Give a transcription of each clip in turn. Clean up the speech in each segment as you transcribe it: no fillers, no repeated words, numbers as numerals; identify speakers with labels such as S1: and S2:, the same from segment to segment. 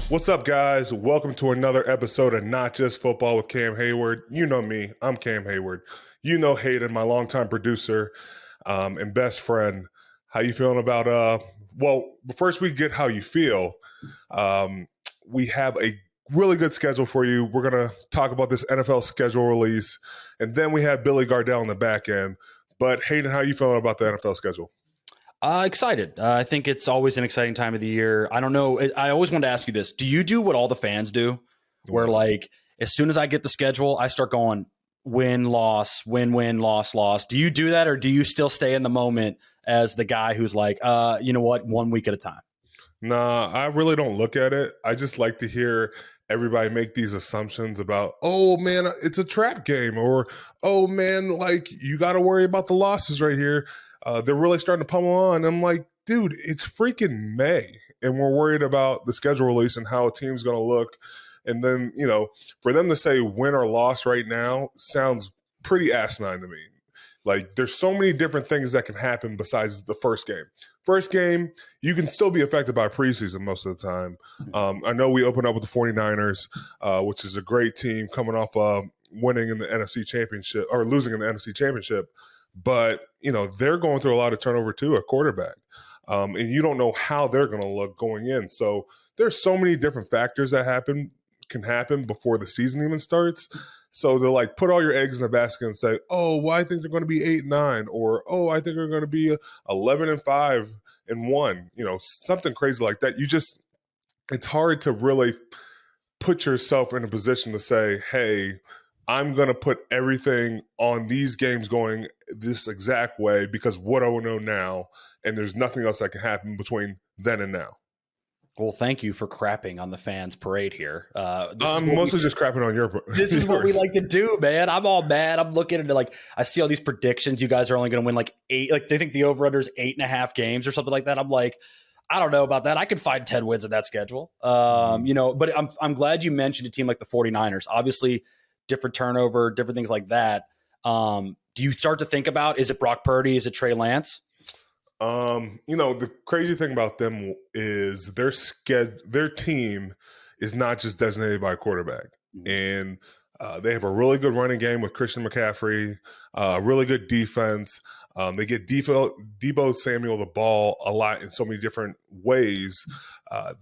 S1: What's up, guys? Welcome to another episode of Not Just Football with Cam Heyward. You know me. I'm Cam Heyward. You know Hayden, my longtime producer and best friend. How you feeling about well, first we get how you feel. We have a really good schedule for you. We're going to talk about this NFL schedule release, and then we have Billy Gardell in the back end. But Hayden, how you feeling about the NFL schedule?
S2: Excited. I think it's always an exciting time of the year. I don't know. I always wanted to ask you this. Do you do what all the fans do? Where like, as soon as I get the schedule, I start going win, loss, win, win, loss, loss. Do you do that? Or do you still stay in the moment as the guy who's like, you know what, 1 week at a time?
S1: Nah, I really don't look at it. I just like to hear everybody make these assumptions about, oh man, it's a trap game, or oh man, like you got to worry about the losses right here. They're really starting to pummel on. I'm like, dude, it's freaking May, and we're worried about the schedule release and how a team's going to look. And then, you know, for them to say win or loss right now sounds pretty asinine to me. Like, there's so many different things that can happen besides the first game. First game, you can still be affected by preseason most of the time. I know we opened up with the 49ers, which is a great team coming off winning in the NFC Championship, or losing in the NFC Championship. But, you know, they're going through a lot of turnover too at quarterback. And you don't know how they're going to look going in. So there's so many different factors that can happen before the season even starts. So they're like, put all your eggs in the basket and say, oh, well, I think they're going to be 8-9, or oh, I think they're going to be 11-5-1. You know, something crazy like that. It's hard to really put yourself in a position to say, hey, I'm going to put everything on these games going this exact way because what do I know now? And there's nothing else that can happen between then and now.
S2: Well, thank you for crapping on the fans' parade here.
S1: I'm mostly just crapping on your.
S2: This is what we like to do, man. I'm all mad. I'm looking into like, I see all these predictions. You guys are only going to win like 8. Like they think the over-under is 8.5 games or something like that. I'm like, I don't know about that. I could find 10 wins in that schedule. You know, but I'm glad you mentioned a team like the 49ers. Obviously, different turnover, different things like that. Do you start to think about, is it Brock Purdy? Is it Trey Lance?
S1: You know, the crazy thing about them is their team is not just designated by a quarterback. And they have a really good running game with Christian McCaffrey, really good defense. They get Deebo Samuel the ball a lot in so many different ways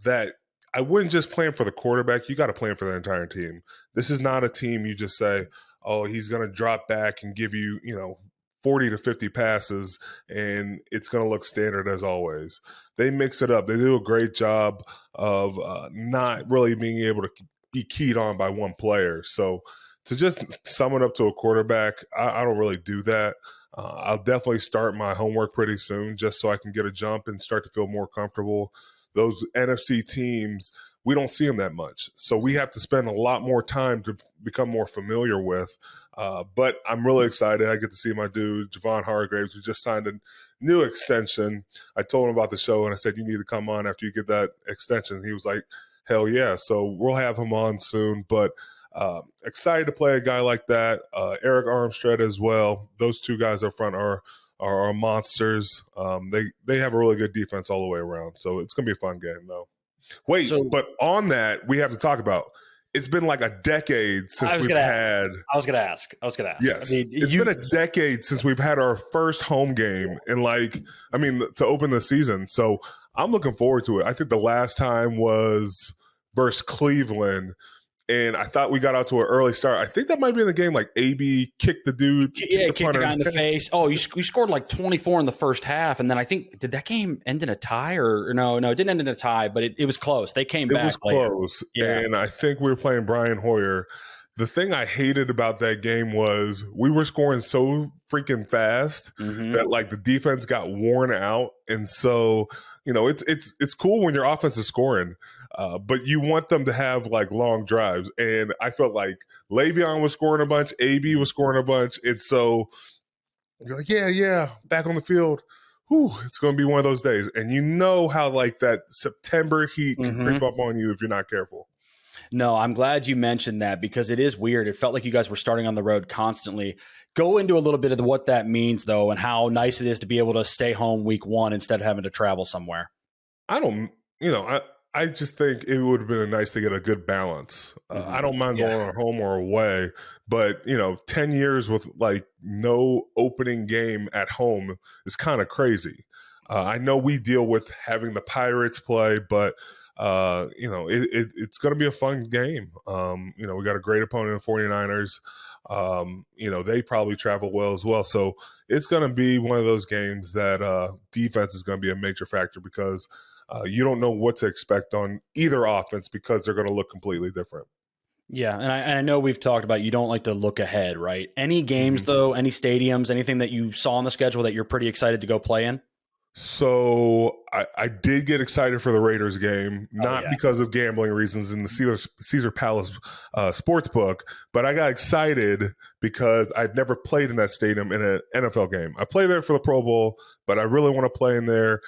S1: that I wouldn't just plan for the quarterback. You got to plan for the entire team. This is not a team you just say, oh, he's going to drop back and give you, you know, 40 to 50 passes, and it's going to look standard as always. They mix it up. They do a great job of not really being able to be keyed on by one player. So to just sum it up to a quarterback, I don't really do that. I'll definitely start my homework pretty soon just so I can get a jump and start to feel more comfortable. Those NFC teams, we don't see them that much. So we have to spend a lot more time to become more familiar with. But I'm really excited. I get to see my dude, Javon Hargraves, who just signed a new extension. I told him about the show, and I said, you need to come on after you get that extension. He was like, hell yeah. So we'll have him on soon. But excited to play a guy like that. Eric Armstead as well. Those two guys up front are monsters. They have a really good defense all the way around. So it's going to be a fun game, though. Wait, but on that, we have to talk about, it's been like a decade since we've had.
S2: I was going to ask.
S1: Yes. It's been a decade since we've had our first home game to open the season. So I'm looking forward to it. I think the last time was versus Cleveland. And I thought we got out to an early start. I think that might be in the game. Like AB kicked the dude.
S2: Yeah, kicked the guy in the face. Oh, you scored like 24 in the first half. And then I think, did that game end in a tie? Or no, it didn't end in a tie, but it was close. They came back. It was
S1: close. Yeah. And I think we were playing Brian Hoyer. The thing I hated about that game was we were scoring so freaking fast that like the defense got worn out. And so, you know, it's cool when your offense is scoring. But you want them to have like long drives. And I felt like Le'Veon was scoring a bunch, AB was scoring a bunch. And so you're like, yeah, back on the field. Whew, it's going to be one of those days. And you know how like that September heat can creep up on you if you're not careful.
S2: No, I'm glad you mentioned that because it is weird. It felt like you guys were starting on the road constantly. Go into a little bit of what that means, though, and how nice it is to be able to stay home week one instead of having to travel somewhere.
S1: I just think it would have been nice to get a good balance. I don't mind
S2: Yeah.
S1: going home or away, but 10 years with like no opening game at home is kind of crazy. I know we deal with having the Pirates play, but it's going to be a fun game. We got a great opponent in the 49ers. They probably travel well as well. So it's going to be one of those games that defense is going to be a major factor because you don't know what to expect on either offense because they're going to look completely different.
S2: Yeah, and I know we've talked about you don't like to look ahead, right? Any games, though, any stadiums, anything that you saw on the schedule that you're pretty excited to go play in?
S1: So I did get excited for the Raiders game, not because of gambling reasons in the Caesar Palace sports book, but I got excited because I've never played in that stadium in an NFL game. I play there for the Pro Bowl, but I really want to play in there,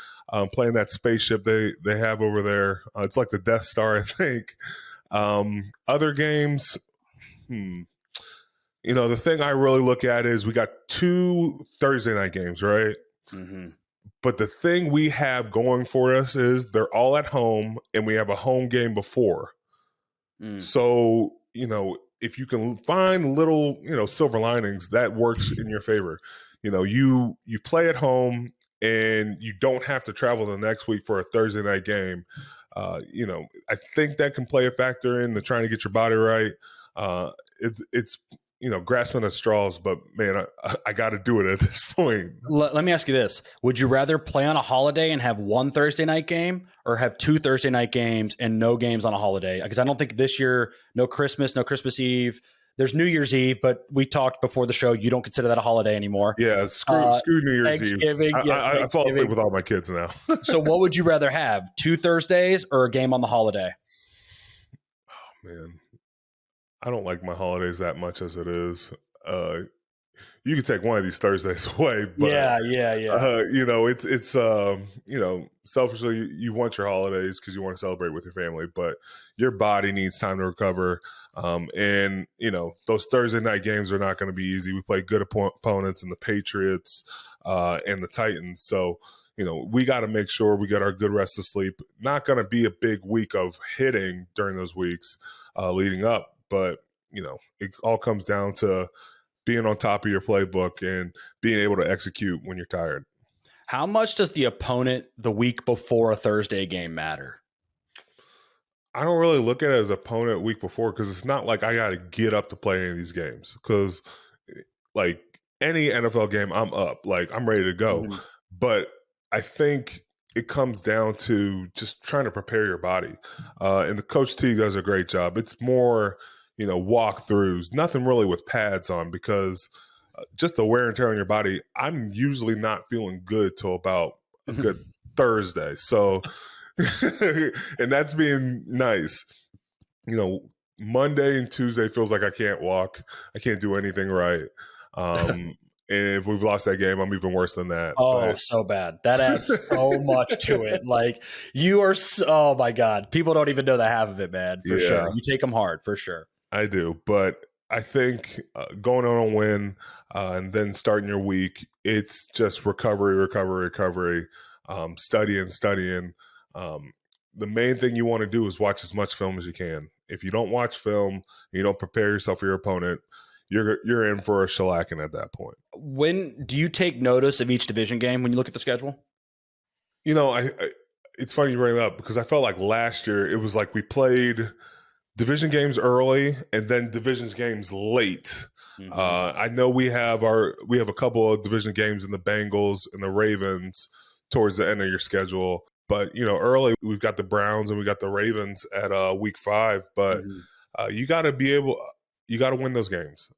S1: play in that spaceship they have over there. It's like the Death Star, I think. Other games, the thing I really look at is we got 2 Thursday night games, right?
S2: Mm-hmm.
S1: But the thing we have going for us is they're all at home and we have a home game before. So, if you can find little, silver linings, that works in your favor. You play at home and you don't have to travel the next week for a Thursday night game. I think that can play a factor in the trying to get your body right. It's grasping at straws, but man, I got to do it at this point.
S2: Let me ask you this. Would you rather play on a holiday and have 1 Thursday night game or have 2 Thursday night games and no games on a holiday? Because I don't think this year, no Christmas Eve. There's New Year's Eve, but we talked before the show. You don't consider that a holiday anymore.
S1: Yeah, screw New Year's
S2: Thanksgiving,
S1: Eve. I fall asleep with all my kids now.
S2: So what would you rather have, 2 Thursdays or a game on the holiday?
S1: Oh, man. I don't like my holidays that much as it is. You can take one of these Thursdays away, but it's selfishly you want your holidays because you want to celebrate with your family, but your body needs time to recover. And those Thursday night games are not going to be easy. We play good opponents in the Patriots and the Titans, so we got to make sure we get our good rest of sleep. Not going to be a big week of hitting during those weeks leading up. But, it all comes down to being on top of your playbook and being able to execute when you're tired.
S2: How much does the opponent the week before a Thursday game matter?
S1: I don't really look at it as opponent week before because it's not like I got to get up to play any of these games because, like, any NFL game, I'm up. Like, I'm ready to go. Mm-hmm. But I think it comes down to just trying to prepare your body. And the Coach T does a great job. It's more, walkthroughs, nothing really with pads on because just the wear and tear on your body, I'm usually not feeling good till about a good Thursday. So, and that's being nice. Monday and Tuesday feels like I can't walk. I can't do anything right. And if we've lost that game, I'm even worse than that.
S2: Oh, so bad. That adds so much to it. Like you are, oh my God. People don't even know the half of it, man, for sure. You take them hard, for sure.
S1: I do. But I think going on a win and then starting your week, it's just recovery, studying. The main thing you want to do is watch as much film as you can. If you don't watch film, you don't prepare yourself for your opponent, you're in for a shellacking at that point.
S2: When do you take notice of each division game when you look at the schedule?
S1: It's funny you bring it up because I felt like last year it was like we played division games early and then divisions games late. Mm-hmm. I know we have a couple of division games in the Bengals and the Ravens towards the end of your schedule, but early we've got the Browns and we got the Ravens at week 5. But you got to win those games.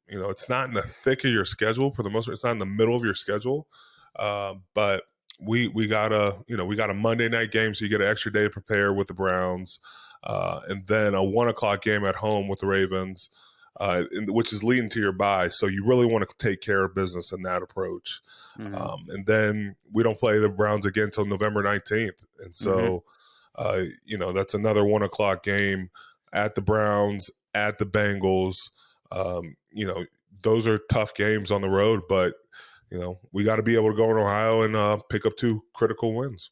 S1: It's not in the thick of your schedule for the most part. It's not in the middle of your schedule. But we got a Monday night game, so you get an extra day to prepare with the Browns, and then a 1:00 game at home with the Ravens, which is leading to your bye. So you really want to take care of business in that approach. Mm-hmm. And then we don't play the Browns again until November 19th. And so, that's another 1:00 game at the Browns, at the Bengals. Those are tough games on the road, but we got to be able to go in Ohio and pick up 2 critical wins.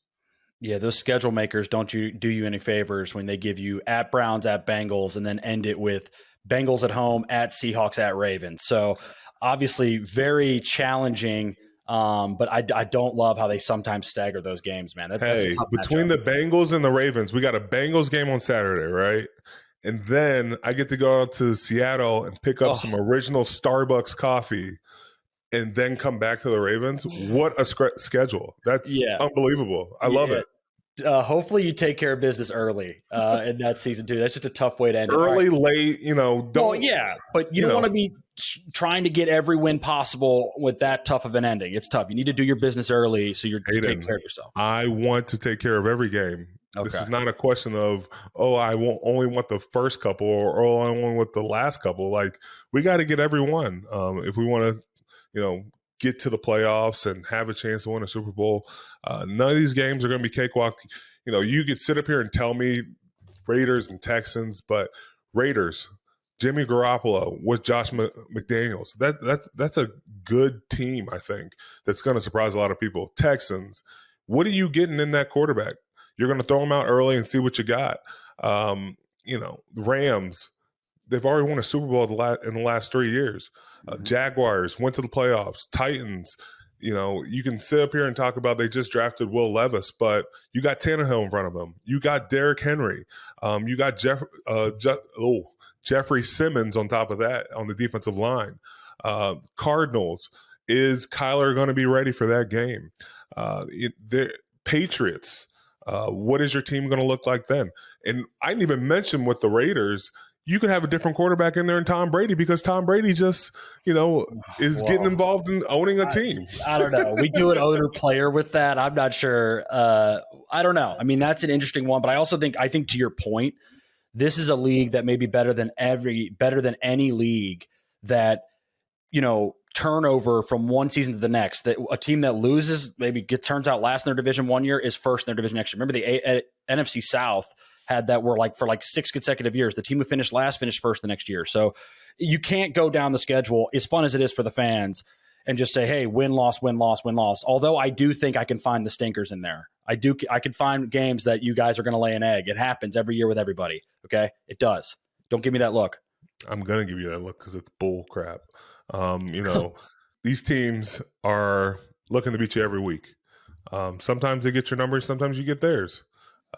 S2: Yeah, those schedule makers don't do you any favors when they give you at Browns, at Bengals, and then end it with Bengals at home, at Seahawks, at Ravens. So obviously very challenging. But I don't love how they sometimes stagger those games, man. That's a
S1: Hey,
S2: tough
S1: between
S2: matchup.
S1: the Bengals and the Ravens, we got a Bengals game on Saturday, right? And then I get to go out to Seattle and pick up
S2: Oh,
S1: some original Starbucks coffee and then come back to the Ravens. What a schedule. That's
S2: yeah.
S1: unbelievable. I love
S2: Yeah.
S1: it.
S2: Hopefully you take care of business early in that season too. That's just a tough way to end it. All right.
S1: Early, late, don't.
S2: Well, yeah, but you don't want to be trying to get every win possible with that tough of an ending. It's tough. You need to do your business early so you take care of yourself.
S1: I want to take care of every game.
S2: Okay.
S1: This is not a question of, I won't only want the first couple or I only want the last couple. Like, we got to get every one if we want to, get to the playoffs and have a chance to win a Super Bowl. None of these games are going to be cakewalk. You could sit up here and tell me Raiders and Texans, but Raiders, Jimmy Garoppolo with Josh McDaniels, that's a good team, I think, that's going to surprise a lot of people. Texans, what are you getting in that quarterback? You're going to throw them out early and see what you got. Rams, they've already won a Super Bowl in the last 3 years. Jaguars went to the playoffs. Titans, you can sit up here and talk about they just drafted Will Levis, but you got Tannehill in front of them. You got Derrick Henry. You got Jeffrey Simmons on top of that on the defensive line. Cardinals, is Kyler going to be ready for that game? The Patriots, what is your team going to look like then? And I didn't even mention with the Raiders, you could have a different quarterback in there in Tom Brady because Tom Brady just, is getting involved in owning a team.
S2: I don't know. We do an owner player with that. I'm not sure. I don't know. I mean, that's an interesting one, but I think to your point, this is a league that may be better than any league that, turnover from one season to the next, that a team that loses turns out last in their division one year is first in their division next year. Remember the NFC South had that for 6 consecutive years. The team who finished last finished first the next year. So you can't go down the schedule, as fun as it is for the fans, and just say, hey, win, loss, win, loss, win, loss. Although I do think I can find the stinkers in there. I can find games that you guys are going to lay an egg. It happens every year with everybody. Okay. It does. Don't give me that look.
S1: I'm going to give you that look because it's bull crap. These teams are looking to beat you every week. Sometimes they get your numbers, sometimes you get theirs.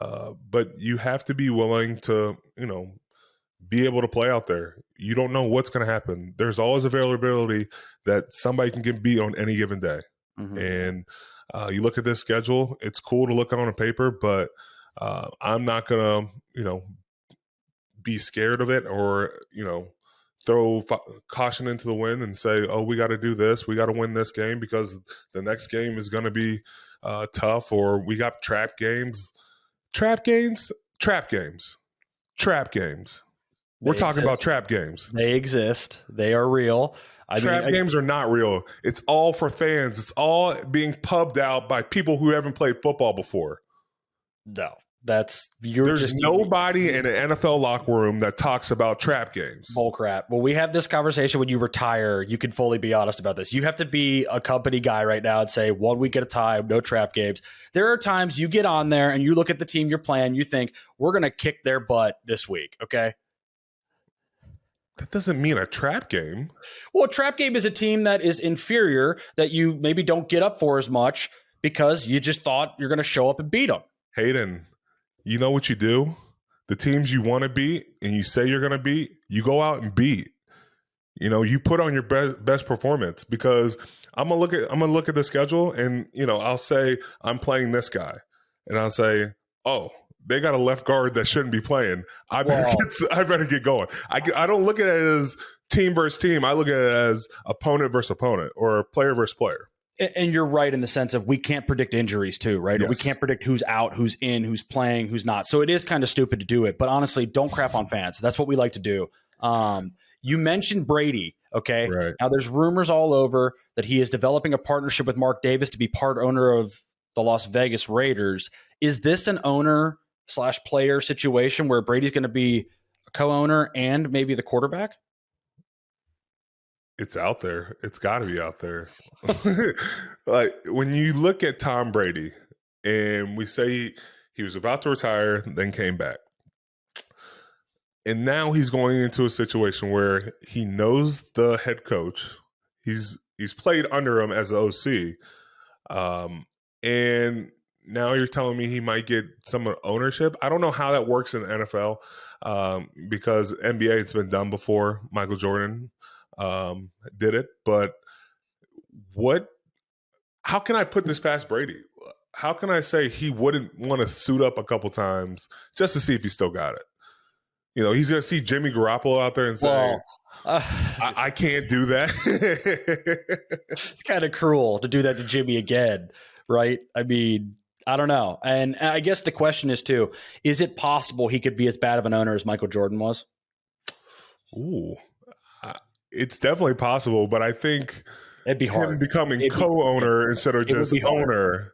S1: But you have to be willing to, be able to play out there. You don't know what's going to happen. There's always availability that somebody can get beat on any given day. Mm-hmm. And you look at this schedule, it's cool to look on a paper, but I'm not going to, be scared of it or, throw caution into the wind and say, oh, we got to do this. We got to win this game because the next game is going to be tough, or we got trap games. Trap games. We're talking about trap games.
S2: They exist. They are real.
S1: Trap games are not real. It's all for fans. It's all being pubbed out by people who haven't played football before.
S2: No. There's
S1: nobody in an NFL locker room that talks about trap games.
S2: Bull crap. Well, we have this conversation when you retire. You can fully be honest about this. You have to be a company guy right now and say 1 week at a time, no trap games. There are times you get on there and you look at the team you're playing, you think, we're going to kick their butt this week, okay?
S1: That doesn't mean a trap game.
S2: Well, a trap game is a team that is inferior that you maybe don't get up for as much because you just thought you're going to show up and beat them.
S1: Hayden, you know what you do? The teams you want to beat and you say you're going to beat, you go out and beat. You put on your best performance, because I'm going to look at the schedule and, I'll say I'm playing this guy and I'll say, oh, they got a left guard that shouldn't be playing. I better get going. I don't look at it as team versus team. I look at it as opponent versus opponent or player versus player.
S2: And you're right in the sense of we can't predict injuries too, right? Yes. We can't predict who's out, who's in, who's playing, who's not. So it is kind of stupid to do it. But honestly, don't crap on fans. That's what we like to do. You mentioned Brady, okay?
S1: Right.
S2: Now there's rumors all over that he is developing a partnership with Mark Davis to be part owner of the Las Vegas Raiders. Is this an owner/player situation where Brady's going to be a co-owner and maybe the quarterback?
S1: It's out there. It's got to be out there. Like when you look at Tom Brady, and we say he was about to retire, then came back. And now he's going into a situation where he knows the head coach. He's played under him as an OC. And now you're telling me he might get some ownership. I don't know how that works in the NFL because NBA, it's been done before. Michael Jordan did it. But how can I put this past Brady? How can I say he wouldn't want to suit up a couple times just to see if he still got it? You know, he's going to see Jimmy Garoppolo out there and say, I can't do that.
S2: It's kind of cruel to do that to Jimmy again, right? I mean, I don't know. And I guess the question is, too, is it possible he could be as bad of an owner as Michael Jordan was?
S1: Ooh, it's definitely possible, but I think
S2: it'd be hard.
S1: Him becoming co-owner instead of just owner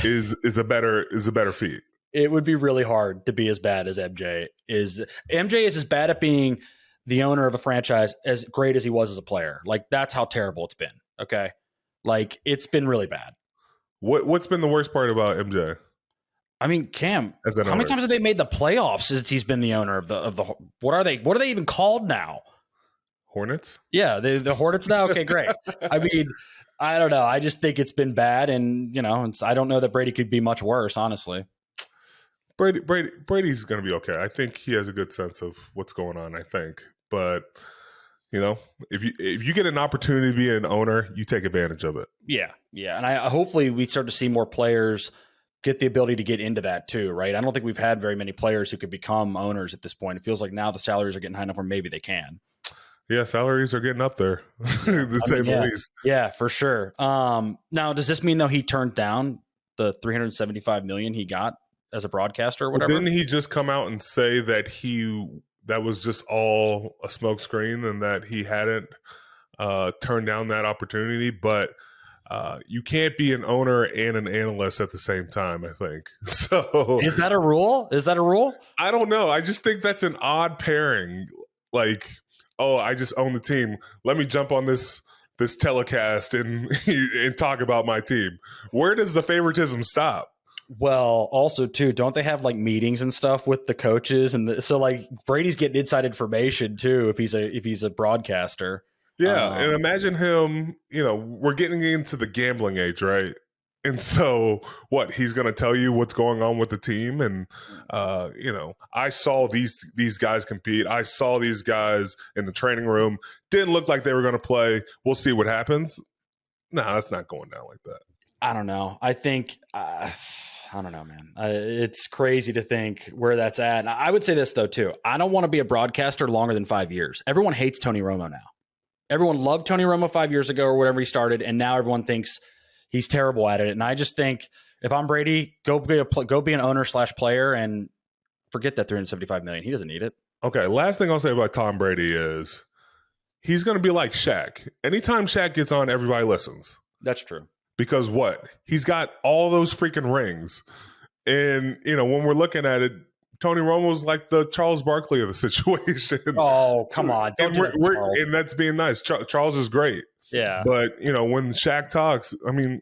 S1: is a better feat.
S2: It would be really hard to be as bad as MJ is. MJ is as bad at being the owner of a franchise as great as he was as a player. Like, that's how terrible it's been. Okay. Like, it's been really bad.
S1: What's been the worst part about MJ?
S2: I mean, Cam, how many times have they made the playoffs since he's been the owner of the what are they even called now?
S1: Hornets?
S2: Yeah. The Hornets now. Okay, great. I mean, I don't know. I just think it's been bad. And, you know, I don't know that Brady could be much worse, honestly.
S1: Brady's going to be okay. I think he has a good sense of what's going on, I think. But, you know, if you get an opportunity to be an owner, you take advantage of it.
S2: Yeah. Yeah. And hopefully we start to see more players get the ability to get into that too, right? I don't think we've had very many players who could become owners at this point. It feels like now the salaries are getting high enough where maybe they can.
S1: Yeah, salaries are getting up there, to say the least.
S2: Yeah, for sure. Now, does this mean, though, he turned down the $375 million he got as a broadcaster or whatever?
S1: Well, didn't he just come out and say that that was just all a smokescreen and that he hadn't turned down that opportunity? But you can't be an owner and an analyst at the same time, I think. So
S2: is that a rule? I
S1: don't know. I just think that's an odd pairing. Like, oh, I just own the team. Let me jump on this telecast and talk about my team. Where does the favoritism stop?
S2: Well, also too, don't they have like meetings and stuff with the coaches? And so like Brady's getting inside information too if he's a broadcaster.
S1: Yeah, and imagine him. You know, we're getting into the gambling age, right? And so, he's going to tell you what's going on with the team, and you know, I saw these guys compete. I saw these guys in the training room. Didn't look like they were going to play. We'll see what happens. No, that's not going down like that.
S2: I don't know. I think I don't know, man. It's crazy to think where that's at. And I would say this though too. I don't want to be a broadcaster longer than 5 years. Everyone hates Tony Romo now. Everyone loved Tony Romo 5 years ago or whatever he started, and now everyone thinks he's terrible at it. And I just think if I'm Brady, go be an owner / player and forget that $375 million. He doesn't need it.
S1: Okay. Last thing I'll say about Tom Brady is he's going to be like Shaq. Anytime Shaq gets on, everybody listens.
S2: That's true.
S1: Because he's got all those freaking rings. And, you know, when we're looking at it, Tony Romo's like the Charles Barkley of the situation.
S2: Oh, come on.
S1: And that's being nice. Charles is great.
S2: Yeah.
S1: But, you know, when Shaq talks, I mean,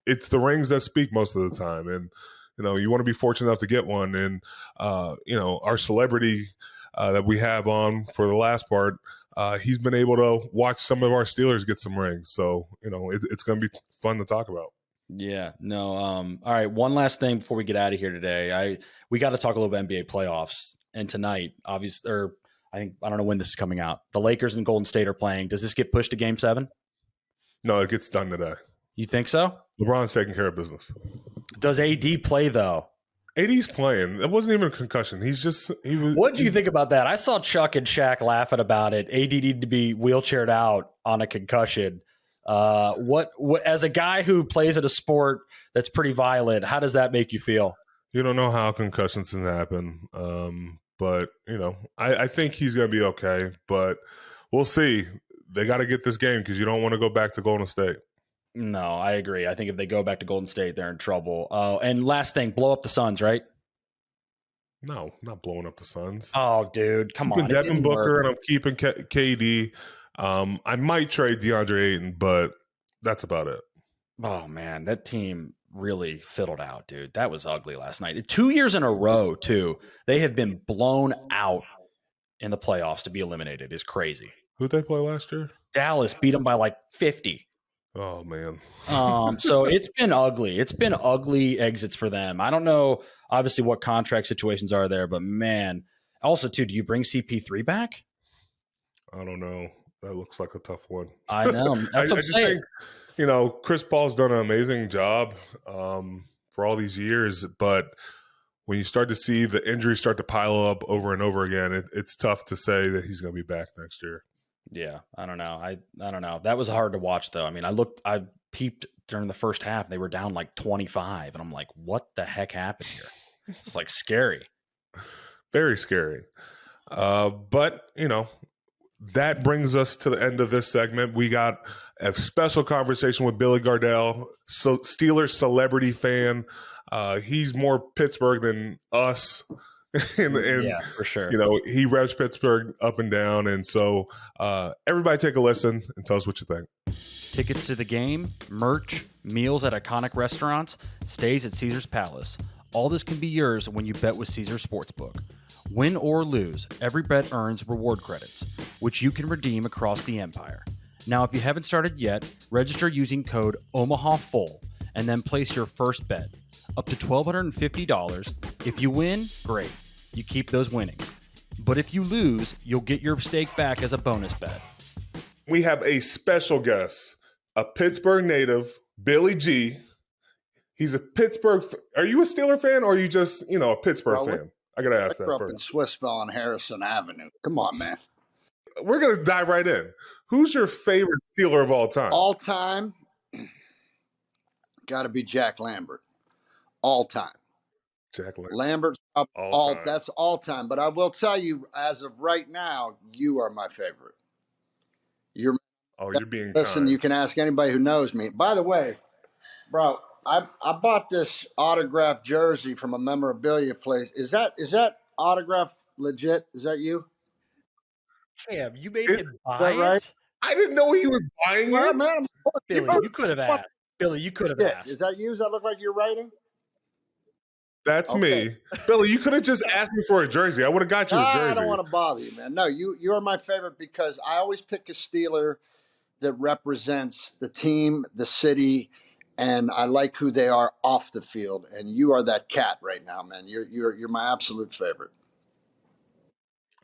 S1: it's the rings that speak most of the time. And, you know, you want to be fortunate enough to get one. And, you know, our celebrity that we have on for the last part, he's been able to watch some of our Steelers get some rings. So, you know, it's going to be fun to talk about.
S2: Yeah, no. All right. One last thing before we get out of here today. We got to talk a little bit NBA playoffs. And tonight, obviously, or I don't know when this is coming out. The Lakers and Golden State are playing. Does this get pushed to Game 7?
S1: No, it gets done today.
S2: You think so?
S1: LeBron's taking care of business.
S2: Does AD play though?
S1: AD's playing. It wasn't even a concussion. He was.
S2: What do you think about that? I saw Chuck and Shaq laughing about it. AD needed to be wheelchaired out on a concussion. What as a guy who plays at a sport that's pretty violent, how does that make you feel?
S1: You don't know how concussions can happen. But you know, I think he's going to be okay, but we'll see. They got to get this game because you don't want to go back to Golden State.
S2: No, I agree. I think if they go back to Golden State, they're in trouble. And last thing, blow up the Suns, right?
S1: No, not blowing up the Suns.
S2: Oh, dude, come on.
S1: Devin Booker, and I'm keeping KD. I might trade DeAndre Ayton, but that's about it.
S2: Oh, man, that team really fiddled out, dude. That was ugly last night. 2 years in a row, too. They have been blown out in the playoffs to be eliminated. Is crazy.
S1: Who'd they play last year?
S2: Dallas beat them by like 50.
S1: Oh man.
S2: So it's been ugly. It's been ugly exits for them. I don't know, obviously, what contract situations are there, but man. Also, too, do you bring CP3 back?
S1: I don't know. That looks like a tough one.
S2: I know. That's what I'm saying.
S1: Think, Chris Paul's done an amazing job for all these years, but when you start to see the injuries start to pile up over and over again, it's tough to say that he's going to be back next year.
S2: Yeah, I don't know. I don't know. That was hard to watch, though. I mean, I peeped during the first half. They were down like 25, and I'm like, what the heck happened here? It's like scary.
S1: Very scary. But, that brings us to the end of this segment. We got a special conversation with Billy Gardell, Steelers celebrity fan. He's more Pittsburgh than us. and
S2: yeah, for sure.
S1: He reps Pittsburgh up and down. And so everybody take a listen and tell us what you think.
S2: Tickets to the game, merch, meals at iconic restaurants, stays at Caesar's Palace. All this can be yours when you bet with Caesars Sportsbook. Win or lose, every bet earns reward credits, which you can redeem across the empire. Now, if you haven't started yet, register using code OMAHAFULL and then place your first bet. Up to $1,250. If you win, great. You keep those winnings. But if you lose, you'll get your stake back as a bonus bet.
S1: We have a special guest, a Pittsburgh native, Billy G. He's a Pittsburgh. Are you a Steeler fan or are you just, a Pittsburgh fan? I got to ask that
S3: first.
S1: first.
S3: In Swissville on Harrison Avenue. Come on, man.
S1: We're going to dive right in. Who's your favorite Steeler of all time?
S3: All time, got to be Jack Lambert. All time.
S1: Jack Lambert.
S3: Lambert's all time. That's all time. But I will tell you, as of right now, you are my favorite. You're
S1: being
S3: listen,
S1: kind.
S3: You can ask anybody who knows me. By the way, bro, I bought this autographed jersey from a memorabilia place. Is that autograph legit? Is that you?
S2: Cam, you made him buy it?
S3: Right?
S1: I didn't know he was buying it.
S3: Man,
S2: Billy, you could have asked. Billy, you could have asked.
S3: Is that you? Does that look like you're writing?
S1: That's me. Billy, you could have just asked me for a jersey. I would have got you a jersey.
S3: I don't want to bother you, man. No, you are my favorite because I always pick a Steeler that represents the team, the city, and I like who they are off the field. And you are that cat right now, man. You're my absolute favorite.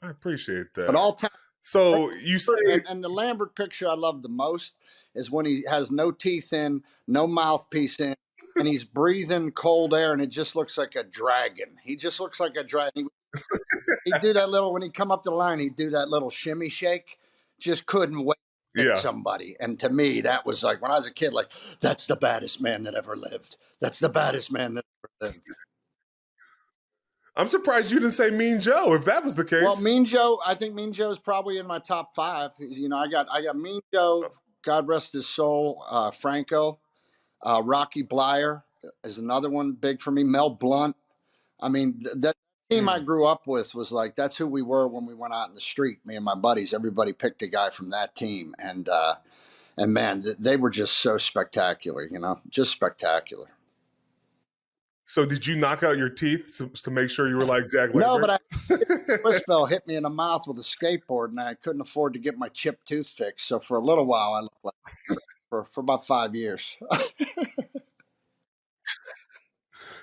S1: I appreciate that.
S3: But all time.
S1: So you say,
S3: and the Lambert picture I love the most is when he has no teeth in, no mouthpiece in, and he's breathing cold air, and it just looks like a dragon. He just looks like a dragon. He'd do that little, when he'd come up the line, he'd do that little shimmy shake. Just couldn't wait to pick somebody. And to me, that was like, when I was a kid, like, that's the baddest man that ever lived. That's the baddest man that ever lived.
S1: I'm surprised you didn't say Mean Joe, if that was the case.
S3: Well, Mean Joe, I think Mean Joe's probably in my top 5. I got Mean Joe, God rest his soul, Franco. Rocky Blyer is another one big for me. Mel Blount. I mean, that team I grew up with was like, that's who we were when we went out in the street. Me and my buddies, everybody picked a guy from that team. And man, they were just so spectacular, just spectacular.
S1: So did you knock out your teeth to make sure you were like Jack Lambert?
S3: No, but Swissville hit me in the mouth with a skateboard, and I couldn't afford to get my chipped tooth fixed. So for a little while, I looked like for about 5 years.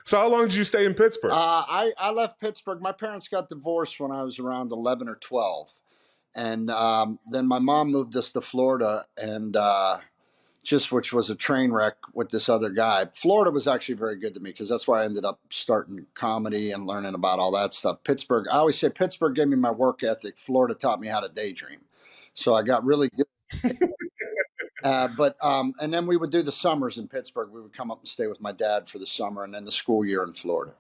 S1: So how long did you stay in Pittsburgh?
S3: I left Pittsburgh. My parents got divorced when I was around 11 or 12. And then my mom moved us to Florida, and which was a train wreck with this other guy. Florida was actually very good to me because that's why I ended up starting comedy and learning about all that stuff. Pittsburgh, I always say Pittsburgh gave me my work ethic. Florida taught me how to daydream. So I got really good. And then we would do the summers in Pittsburgh. We would come up and stay with my dad for the summer and then the school year in Florida.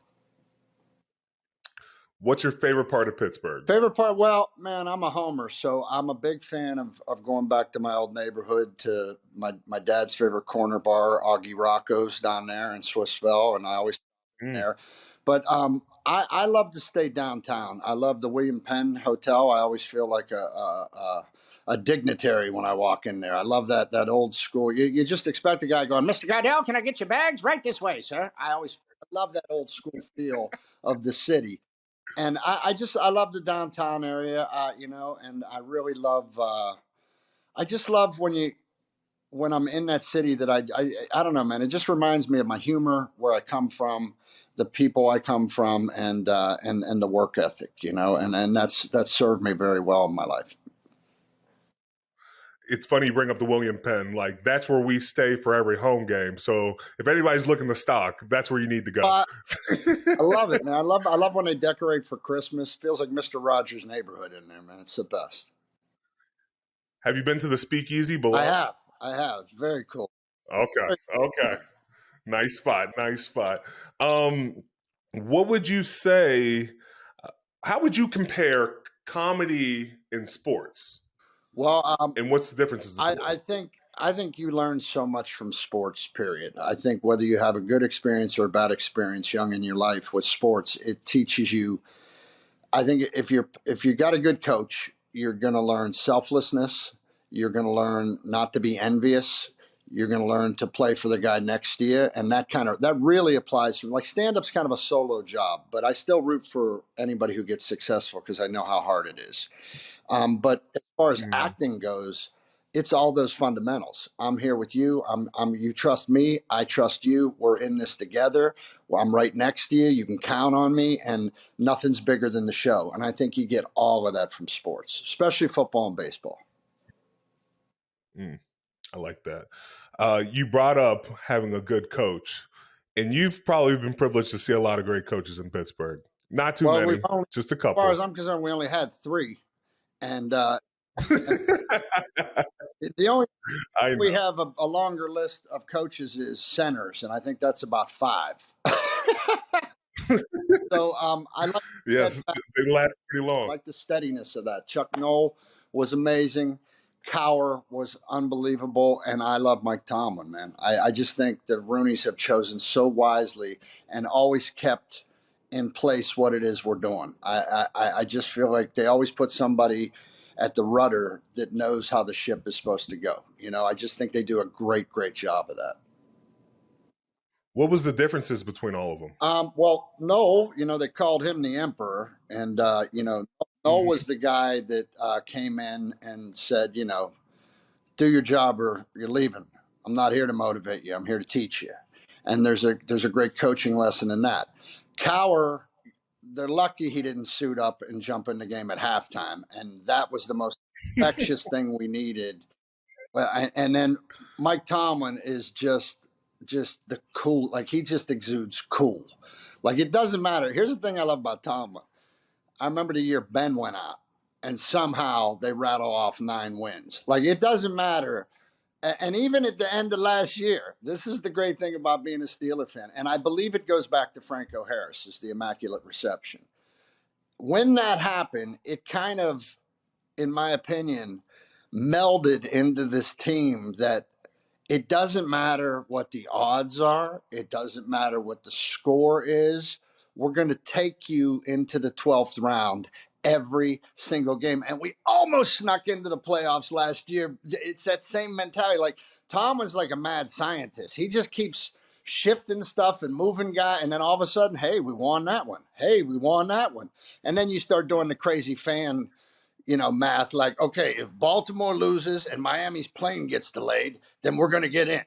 S1: What's your favorite part of Pittsburgh?
S3: Favorite part? Well, man, I'm a homer, so I'm a big fan of going back to my old neighborhood, to my dad's favorite corner bar, Augie Rocco's down there in Swissville, and I always there. But I love to stay downtown. I love the William Penn Hotel. I always feel like a a dignitary when I walk in there. I love that old school. You just expect a guy going, Mr. Gardell, can I get your bags? Right this way, sir. I love that old school feel of the city. And I love the downtown area, and I really love, I just love when I'm in that city that I don't know, man, it just reminds me of my humor, where I come from, the people I come from, and the work ethic, and that's served me very well in my life.
S1: It's funny you bring up the William Penn. Like, that's where we stay for every home game. So if anybody's looking to stock, that's where you need to go.
S3: I love it, man. I love when they decorate for Christmas. Feels like Mr. Rogers' neighborhood in there, man. It's the best.
S1: Have you been to the Speakeasy below?
S3: I have. It's very cool.
S1: Okay. Nice spot. What would you say, how would you compare comedy in sports?
S3: Well,
S1: and what's the differences?
S3: I think you learn so much from sports, period. I think whether you have a good experience or a bad experience young in your life with sports, it teaches you. I think if you got a good coach, you're going to learn selflessness. You're going to learn not to be envious. You're going to learn to play for the guy next to you. And that really applies. Like, stand-up's kind of a solo job, but I still root for anybody who gets successful because I know how hard it is. But as far as acting goes, it's all those fundamentals. I'm here with you. You trust me. I trust you. We're in this together. Well, I'm right next to you. You can count on me, and nothing's bigger than the show. And I think you get all of that from sports, especially football and baseball.
S1: I like that. You brought up having a good coach, and you've probably been privileged to see a lot of great coaches in Pittsburgh. Not too many, just a couple.
S3: As far as I'm concerned, we only had 3. And the only we have a longer list of coaches is centers, and I think that's about 5. So I like
S1: they last pretty long.
S3: I like the steadiness of that. Chuck Noll was amazing. Cowher was unbelievable, and I love Mike Tomlin, man. I just think the Rooneys have chosen so wisely and always kept in place what it is we're doing. I just feel like they always put somebody at the rudder that knows how the ship is supposed to go. I just think they do a great job of that.
S1: What was the differences between all of them?
S3: Well, Noel, they called him the emperor, and Noel was the guy that came in and said, do your job or you're leaving. I'm not here to motivate you. I'm here to teach you. And there's a great coaching lesson in that. Cowher, they're lucky he didn't suit up and jump in the game at halftime. And that was the most infectious thing we needed. And then Mike Tomlin is just the cool, like, he just exudes cool. Like, it doesn't matter. Here's the thing I love about Tomlin. I remember the year Ben went out and somehow they rattle off 9 wins. Like, it doesn't matter. And even at the end of last year, this is the great thing about being a Steeler fan. And I believe it goes back to Franco Harris, is the Immaculate Reception. When that happened, it kind of, in my opinion, melded into this team that it doesn't matter what the odds are. It doesn't matter what the score is. We're going to take you into the 12th round every single game. And we almost snuck into the playoffs last year. It's that same mentality. Like, Tom was like a mad scientist. He just keeps shifting stuff and moving guy. And then all of a sudden, hey, we won that one. Hey, we won that one. And then you start doing the crazy fan, math, like, okay, if Baltimore loses and Miami's plane gets delayed, then we're going to get in,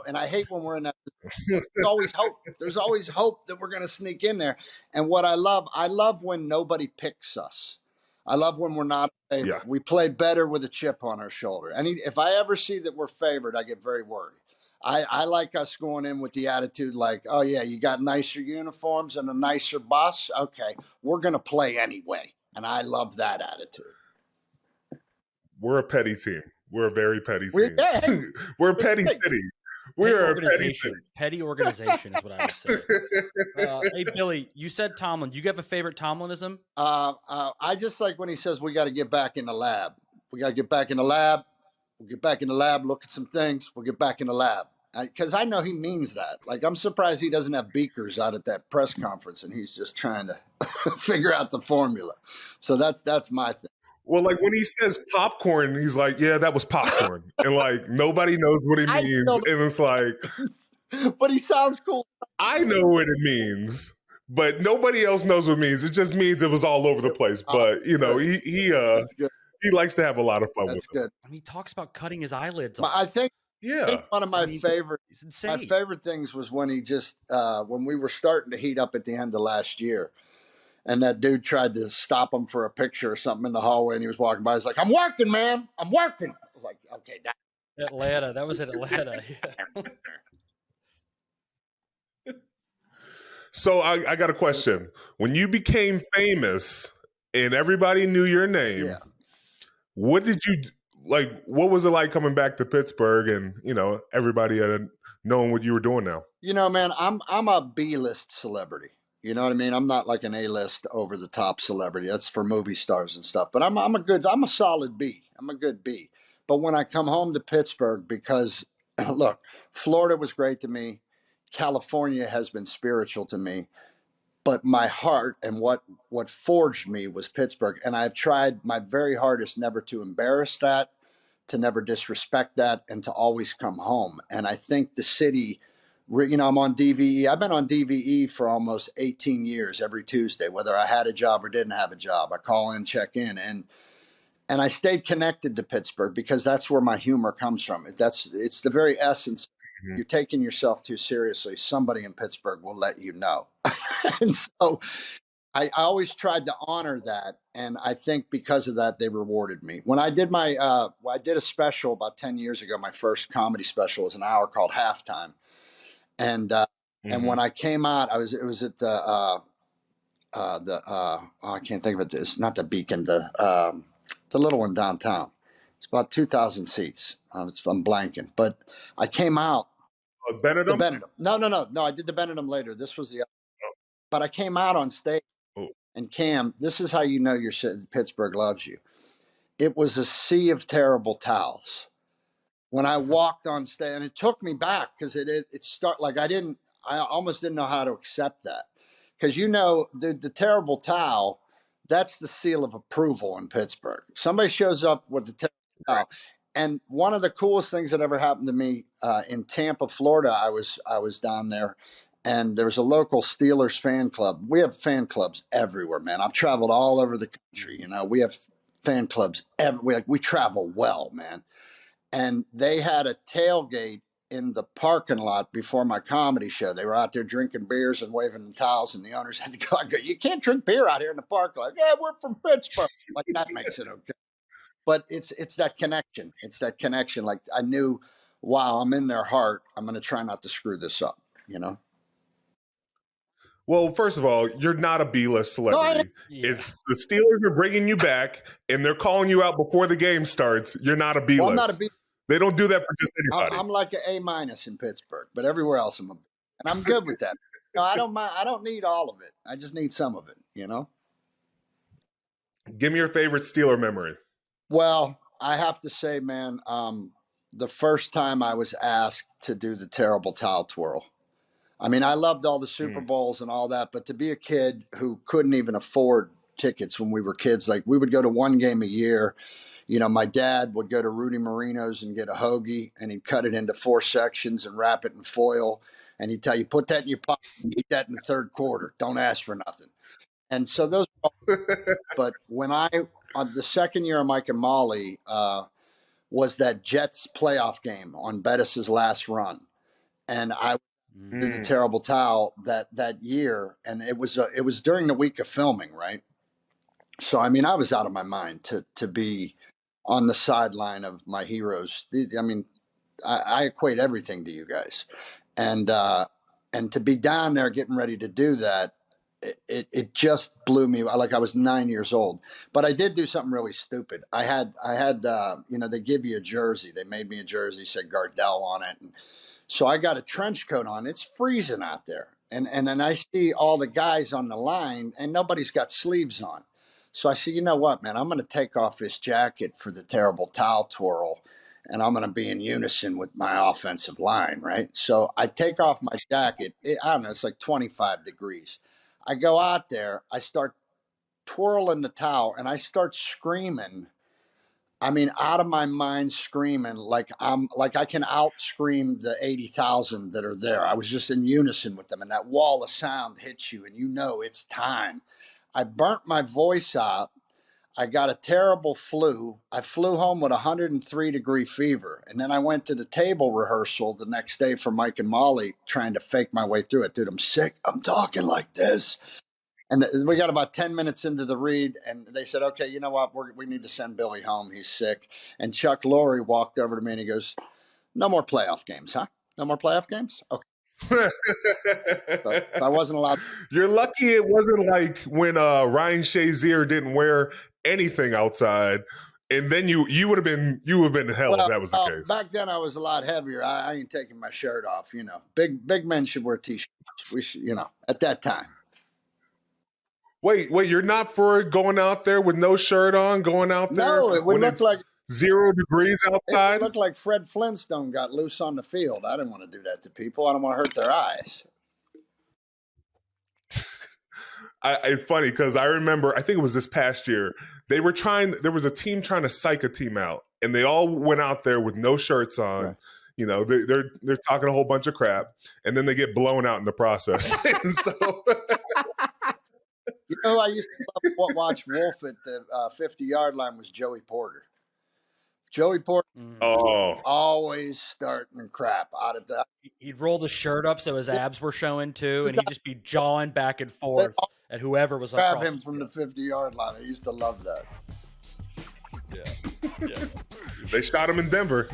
S3: and I hate when we're in that. There's always hope. There's always hope that we're going to sneak in there. And what I love when nobody picks us. I love when we're not favored. Yeah. We play better with a chip on our shoulder. And if I ever see that we're favored, I get very worried. I like us going in with the attitude like, oh yeah, you got nicer uniforms and a nicer bus. Okay, we're going to play anyway. And I love that attitude.
S1: We're a petty team. We're a very petty team. We're a petty city. We're a petty city.
S2: Petty organization is what I would say. Hey, Billy, you said Tomlin. Do you have a favorite Tomlin-ism?
S3: I just like when he says we got to get back in the lab. We got to get back in the lab. We'll get back in the lab, look at some things. We'll get back in the lab. Because I know he means that. Like, I'm surprised he doesn't have beakers out at that press conference and he's just trying to figure out the formula. So that's my thing.
S1: Well, like when he says popcorn, he's like, yeah, that was popcorn. And like nobody knows what he
S3: I
S1: means.
S3: still
S1: And it's like,
S3: but he sounds cool.
S1: I know what it means, but nobody else knows what it means. It just means it was all over the place. But you know,
S3: That's good.
S1: he likes to have a lot of fun
S3: That's
S1: with it.
S3: good.
S2: I mean, he talks about cutting his eyelids
S3: But
S2: off.
S3: I think
S1: Yeah.
S3: one of my favorite
S2: It's insane.
S3: my favorite things was when he just when we were starting to heat up at the end of last year. And that dude tried to stop him for a picture or something in the hallway, and he was walking by. He's like, "I'm working, man. I'm working." I was like, "Okay,
S2: Atlanta. That was in Atlanta. Yeah.
S1: So I got a question. When you became famous and everybody knew your name,
S3: yeah."
S1: what did you like? What was it like coming back to Pittsburgh and you know everybody knowing what you were doing now?
S3: You know, man, I'm a B-list celebrity. You know what I mean? I'm not like an A-list over the top celebrity. That's for movie stars and stuff. But I'm a solid B. I'm a good B. But when I come home to Pittsburgh, because look, Florida was great to me. California has been spiritual to me. But my heart and what forged me was Pittsburgh. And I've tried my very hardest never to embarrass that, to never disrespect that, and to always come home. And I think the city, you know, I'm on DVE. I've been on DVE for almost 18 years every Tuesday, whether I had a job or didn't have a job. I call in, check in, and I stayed connected to Pittsburgh because that's where my humor comes from. It's the very essence.
S1: Mhm.
S3: You're taking yourself too seriously, somebody in Pittsburgh will let you know. And so I always tried to honor that, and I think because of that, they rewarded me. When I did I did a special about 10 years ago. My first comedy special was an hour called Halftime, and when I came out, it was at I can't think of it. It's not the Beacon, the little one downtown. It's about 2,000 seats. I'm blanking, but I came out. The
S1: Benedum?
S3: Benedum. No. I did the Benedum later. This was the. But I came out on stage.
S1: Oh.
S3: And Cam, this is how you know Pittsburgh loves you. It was a sea of terrible towels. When I walked on stage, and it took me back because it start like I almost didn't know how to accept that. Because you know, the terrible towel, that's the seal of approval in Pittsburgh. Somebody shows up with the terrible towel. And one of the coolest things that ever happened to me in Tampa, Florida, I was down there, and there was a local Steelers fan club. We have fan clubs everywhere, man. I've traveled all over the country. You know, we have fan clubs everywhere. We travel well, man. And they had a tailgate in the parking lot before my comedy show. They were out there drinking beers and waving the towels, and the owners had to go. I go, "You can't drink beer out here in the parking lot." "Yeah, we're from Pittsburgh." Like, that makes it okay. But it's that connection. It's that connection. Like, I knew, wow, I'm in their heart. I'm going to try not to screw this up, you know?
S1: Well, first of all, you're not a B-list celebrity. If the Steelers are bringing you back and they're calling you out before the game starts, you're not a B-list.
S3: Well, I'm not a B.
S1: They don't do that for just anybody.
S3: I'm like an A- in Pittsburgh, but everywhere else I'm a B. And I'm good with that. No, I don't mind. I don't need all of it. I just need some of it, you know?
S1: Give me your favorite Steeler memory.
S3: Well, I have to say, man, the first time I was asked to do the terrible towel twirl. I mean, I loved all the Super Bowls and all that, but to be a kid who couldn't even afford tickets when we were kids, like we would go to one game a year. You know, my dad would go to Rudy Marino's and get a hoagie, and he'd cut it into 4 sections and wrap it in foil. And he'd tell you, "Put that in your pocket, eat that in the third quarter. Don't ask for nothing." And so those, but when on the second year of Mike and Molly, was that Jets playoff game on Bettis's last run. And I did the terrible towel that year, and it was during the week of filming, right? So I mean, I was out of my mind to be on the sideline of my heroes. I mean, I equate everything to you guys, and to be down there getting ready to do that, it just blew me. Like, I was 9 years old, but I did do something really stupid. I had you know, they give you a jersey. They made me a jersey, said Gardell on it, and so I got a trench coat on. It's freezing out there, and then I see all the guys on the line, and nobody's got sleeves on. So I said, "You know what, man? I'm going to take off this jacket for the terrible towel twirl, and I'm going to be in unison with my offensive line, right?" So I take off my jacket. I don't know, it's like 25 degrees. I go out there. I start twirling the towel and I start screaming. I mean, out of my mind screaming like I can out scream the 80,000 that are there. I was just in unison with them, and that wall of sound hits you and you know it's time. I burnt my voice out. I got a terrible flu. I flew home with 103-degree fever. And then I went to the table rehearsal the next day for Mike and Molly, trying to fake my way through it. Dude, I'm sick. I'm talking like this. And we got about 10 minutes into the read, and they said, okay, you know what? We need to send Billy home. He's sick. And Chuck Lorre walked over to me and he goes, no more playoff games, huh? No more playoff games? Okay. So I wasn't allowed.
S1: You're lucky it wasn't like when Ryan Shazier didn't wear anything outside, and then you would have been hell if that was the case.
S3: Back then I was a lot heavier. I ain't taking my shirt off. You know, big men should wear t-shirts. We should, you know, at that time.
S1: Wait, you're not for going out there with no shirt on, going out there?
S3: No, it would look like
S1: 0 degrees outside.
S3: It looked like Fred Flintstone got loose on the field. I didn't want to do that to people. I don't want to hurt their eyes.
S1: It's funny because I remember, I think it was this past year, there was a team trying to psych a team out, and they all went out there with no shirts on. Right. You know, they're talking a whole bunch of crap, and then they get blown out in the process. So,
S3: you know, I used to watch Wolf at the 50-yard line was Joey Porter. Joey Porter, always starting crap out of that.
S2: He'd roll the shirt up so his abs were showing too, and he'd just be jawing back and forth at whoever was across.
S3: Grab him from the 50-yard line. I used to love that.
S2: Yeah.
S1: They shot him in Denver.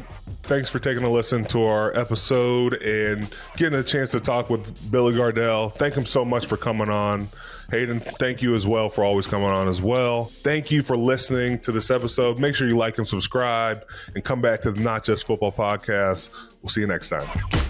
S1: Thanks for taking a listen to our episode and getting a chance to talk with Billy Gardell. Thank him so much for coming on. Hayden, thank you as well for always coming on as well. Thank you for listening to this episode. Make sure you like and subscribe and come back to the Not Just Football podcast. We'll see you next time.